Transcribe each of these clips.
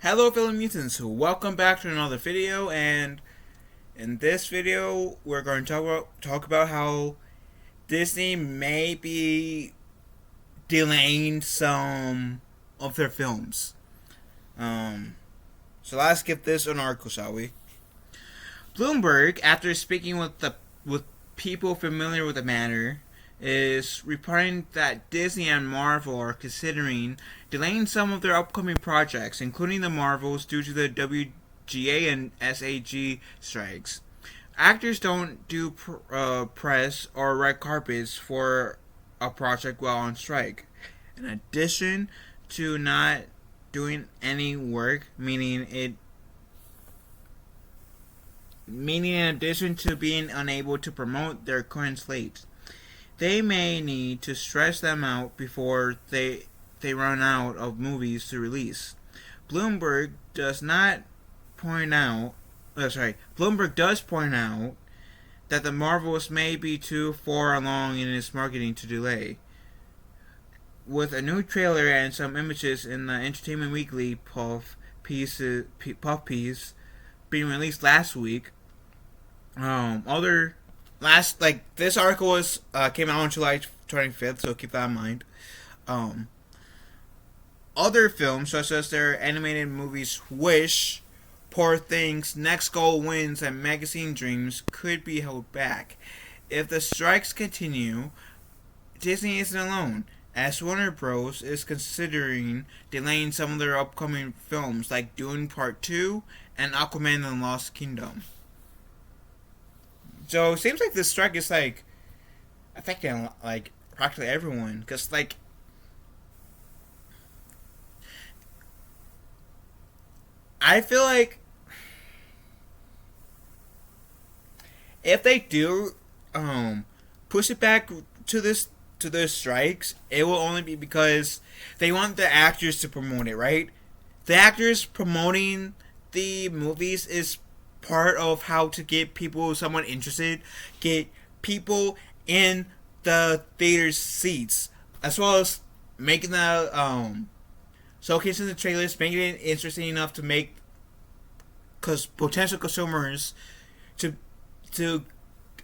Hello fellow mutants, welcome back to another video, and in this video we're going to talk about how Disney may be delaying some of their films. So let's get this an article, shall we? Bloomberg, after speaking with people familiar with the matter, is reporting that Disney and Marvel are considering delaying some of their upcoming projects, including the Marvels, due to the WGA and SAG strikes. Actors don't do press or red carpets for a project while on strike. In addition to not doing any work, meaning in addition to being unable to promote their current slates, they may need to stretch them out before they run out of movies to release. Bloomberg does point out that the Marvels may be too far along in its marketing to delay. With a new trailer and some images in the Entertainment Weekly puff piece being released last week, this article came out on July 25th, so keep that in mind. Other films, such as their animated movies Wish, Poor Things, Next Goal Wins, and Magazine Dreams, could be held back. If the strikes continue, Disney isn't alone, as Warner Bros. Is considering delaying some of their upcoming films like Dune Part 2 and Aquaman and the Lost Kingdom. So it seems like this strike is affecting practically everyone, because I feel like if they do push it back to the strikes, it will only be because they want the actors to promote it, right? The actors promoting the movies is part of how to get people somewhat interested, get people in the theater's seats, as well as making the showcasing the trailers, making it interesting enough to make potential consumers to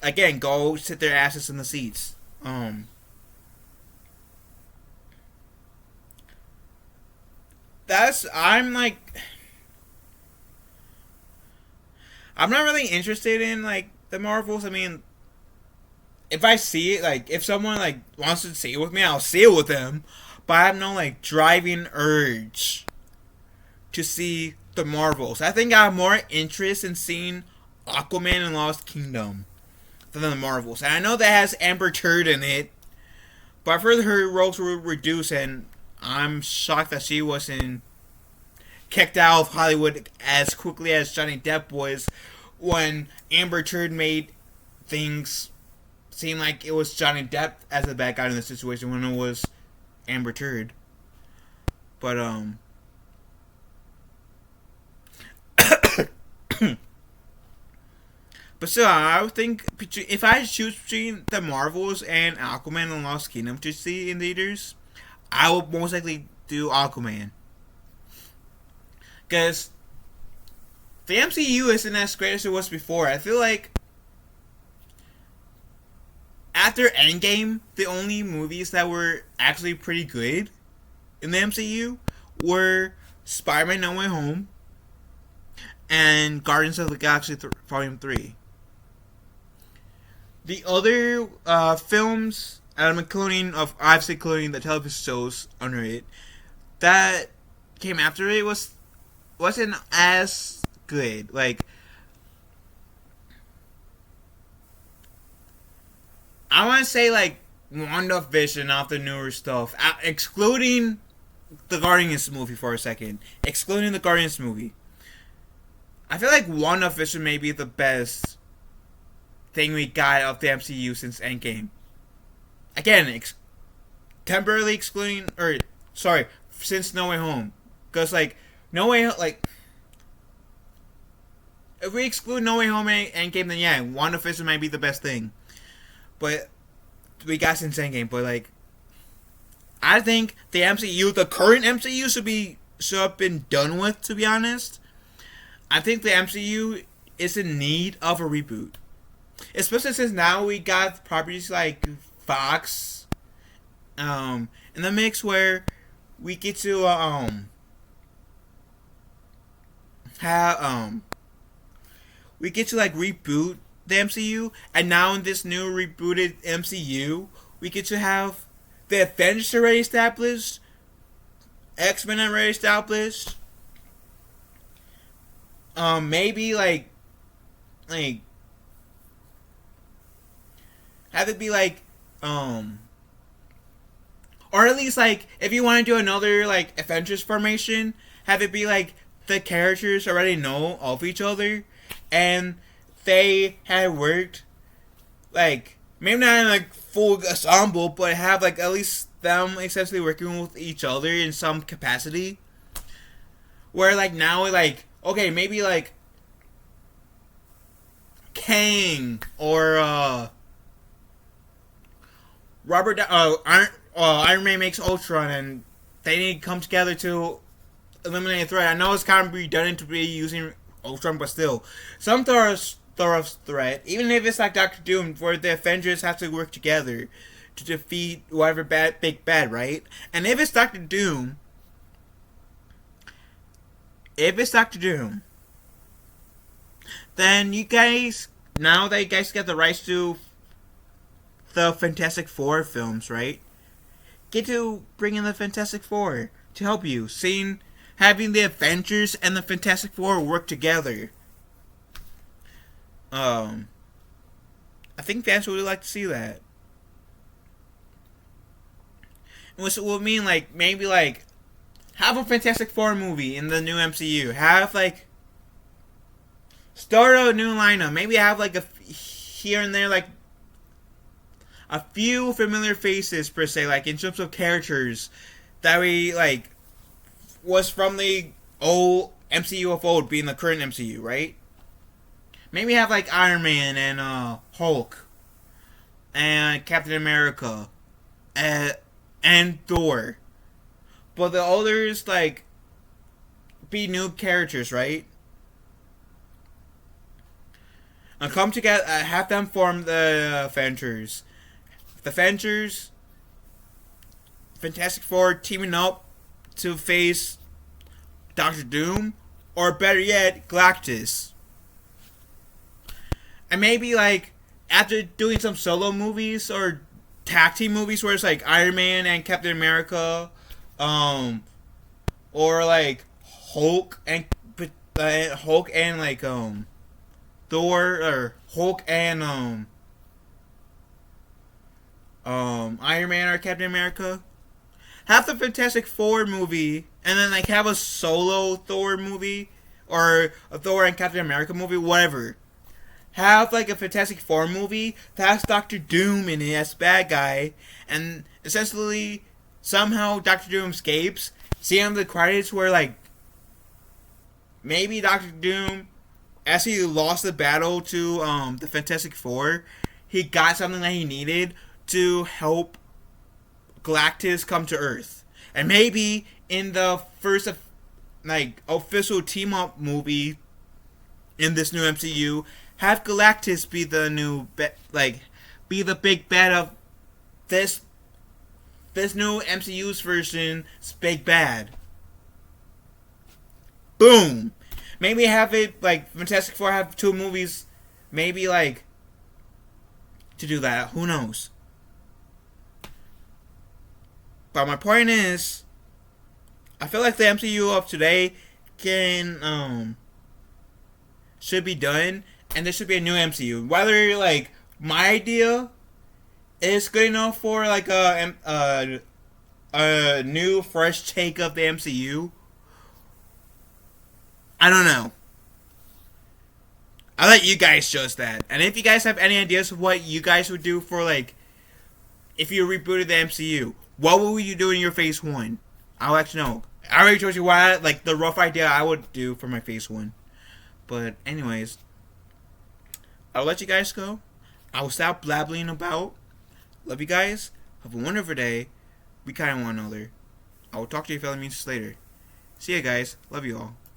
again go sit their asses in the seats. I'm not really interested in the Marvels. I mean, if I see it, if someone wants to see it with me, I'll see it with them. But I have no driving urge to see the Marvels. I think I have more interest in seeing Aquaman and Lost Kingdom than the Marvels. And I know that has Amber Heard in it, but I've heard her roles were reduced, and I'm shocked that she wasn't kicked out of Hollywood as quickly as Johnny Depp was when Amber Heard made things seem like it was Johnny Depp as the bad guy in the situation when it was Amber Heard. But but still, I would think if I choose between the Marvels and Aquaman and Lost Kingdom to see in theaters, I would most likely do Aquaman. Because the MCU isn't as great as it was before. I feel like after Endgame, the only movies that were actually pretty good in the MCU were Spider-Man No Way Home and Guardians of the Galaxy Volume 3. The other films, including the television shows under it, that came after it wasn't as good. I want to say WandaVision off the newer stuff, excluding the Guardians movie for a second. Excluding the Guardians movie, I feel like WandaVision may be the best thing we got of the MCU since Endgame. Again, temporarily excluding, since No Way Home, because No Way if we exclude No Way Home and Endgame, then yeah, WandaVision might be the best thing. But we got since Endgame. But I think the MCU, the current MCU, should have been done with, to be honest. I think the MCU is in need of a reboot. Especially since now we got properties like Fox in the mix where we get to have we get to like reboot the MCU, and now in this new rebooted MCU, we get to have the Avengers already established, X-Men already established. Maybe like have it be like or at least like if you want to do another like Avengers formation, have it be like the characters already know of each other, and they had worked like maybe not in like full ensemble, but have like at least them essentially working with each other in some capacity. Where like now like okay maybe like Kang or Iron Man makes Ultron, and they need to come together to eliminate a threat. I know it's kind of redundant to be using Ultron, but still, some thorough threat. Even if it's like Doctor Doom, where the Avengers have to work together to defeat whatever big bad, right? And if it's Doctor Doom, then you guys, now that you guys get the rights to the Fantastic Four films, right? Get to bring in the Fantastic Four to help you. Having the Avengers and the Fantastic Four work together. I think fans would like to see that. Which will mean like maybe like have a Fantastic Four movie in the new MCU. Have like start a new lineup. Maybe have like a here and there like a few familiar faces per se, like in terms of characters that we like was from the old MCU of old being the current MCU, right? Maybe have like Iron Man and Hulk and Captain America and Thor, but the others like be new characters, right? And come together, have them form the Avengers. The Avengers, Fantastic Four teaming up to face Doctor Doom, or better yet, Galactus. And maybe like after doing some solo movies or tag team movies where it's like Iron Man and Captain America, or like Hulk and like Thor, or Hulk and Iron Man or Captain America. Have the Fantastic Four movie, and then like have a solo Thor movie, or a Thor and Captain America movie, whatever. Have like a Fantastic Four movie that has Doctor Doom in it as bad guy, and essentially somehow Doctor Doom escapes. See on the credits where like maybe Doctor Doom, as he lost the battle to the Fantastic Four, he got something that he needed to help Galactus come to Earth. And maybe in the first like official team up movie in this new MCU, have Galactus be the new be the big bad of this new MCU's version's big bad. Boom. Maybe have it like Fantastic Four have two movies, maybe like to do that. Who knows? But my point is, I feel like the MCU of today should be done, and there should be a new MCU. Whether like my idea is good enough for like a new fresh take of the MCU, I don't know. I'll let you guys judge that. And if you guys have any ideas of what you guys would do for like if you rebooted the MCU, what would you do in your phase 1? I'll let you know. I already told you what like the rough idea I would do for my phase 1. But anyways, I'll let you guys go. I will stop blabbling about. Love you guys. Have a wonderful day. Be kind to one another. I will talk to you fellow musicians later. See ya, guys. Love you all.